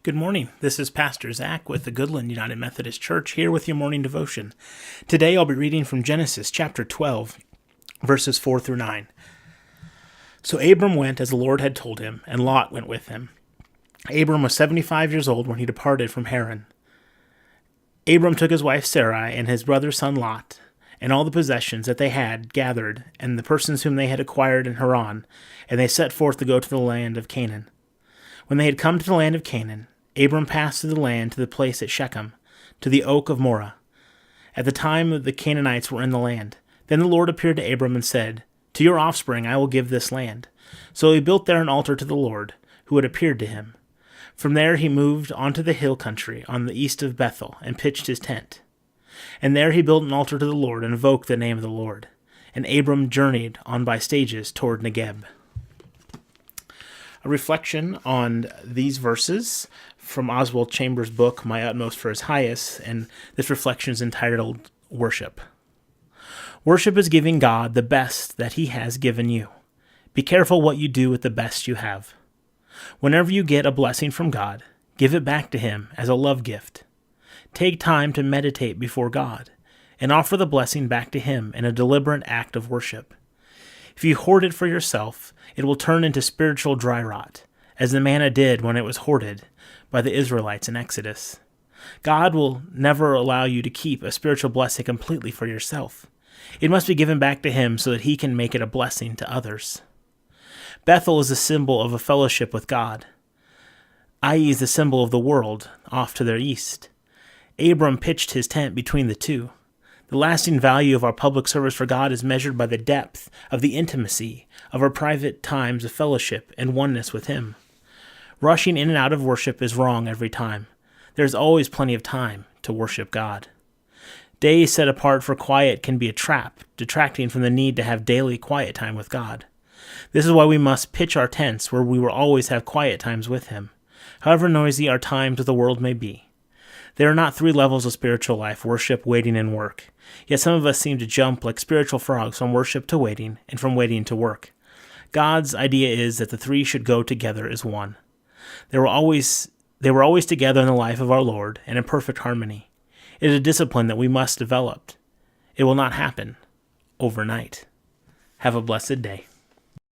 Good morning. This is Pastor Zach with the Goodland United Methodist Church here with your morning devotion. Today I'll be reading from Genesis chapter 12, verses 4 through 9. So Abram went as the Lord had told him, and Lot went with him. Abram was 75 years old when he departed from Haran. Abram took his wife Sarai and his brother's son Lot, and all the possessions that they had gathered, and the persons whom they had acquired in Haran, and they set forth to go to the land of Canaan. When they had come to the land of Canaan, Abram passed through the land to the place at Shechem, to the oak of Moreh. At the time the Canaanites were in the land. Then the Lord appeared to Abram and said, "To your offspring I will give this land." So he built there an altar to the Lord, who had appeared to him. From there he moved on to the hill country on the east of Bethel, and pitched his tent. And there he built an altar to the Lord, and invoked the name of the Lord. And Abram journeyed on by stages toward Negeb. A reflection on these verses from Oswald Chambers' book, My Utmost for His Highest, and this reflection is entitled Worship. Worship is giving God the best that He has given you. Be careful what you do with the best you have. Whenever you get a blessing from God, give it back to Him as a love gift. Take time to meditate before God, and offer the blessing back to Him in a deliberate act of worship. If you hoard it for yourself, it will turn into spiritual dry rot, as the manna did when it was hoarded by the Israelites in Exodus. God will never allow you to keep a spiritual blessing completely for yourself. It must be given back to Him so that He can make it a blessing to others. Bethel is a symbol of a fellowship with God. Ai is the symbol of the world, off to their east. Abram pitched his tent between the two. The lasting value of our public service for God is measured by the depth of the intimacy of our private times of fellowship and oneness with Him. Rushing in and out of worship is wrong every time. There is always plenty of time to worship God. Days set apart for quiet can be a trap, detracting from the need to have daily quiet time with God. This is why we must pitch our tents where we will always have quiet times with Him, however noisy our times with the world may be. There are not three levels of spiritual life: worship, waiting, and work. Yet some of us seem to jump like spiritual frogs from worship to waiting, and from waiting to work. God's idea is that the three should go together as one. They were always together in the life of our Lord and in perfect harmony. It is a discipline that we must develop. It will not happen overnight. Have a blessed day.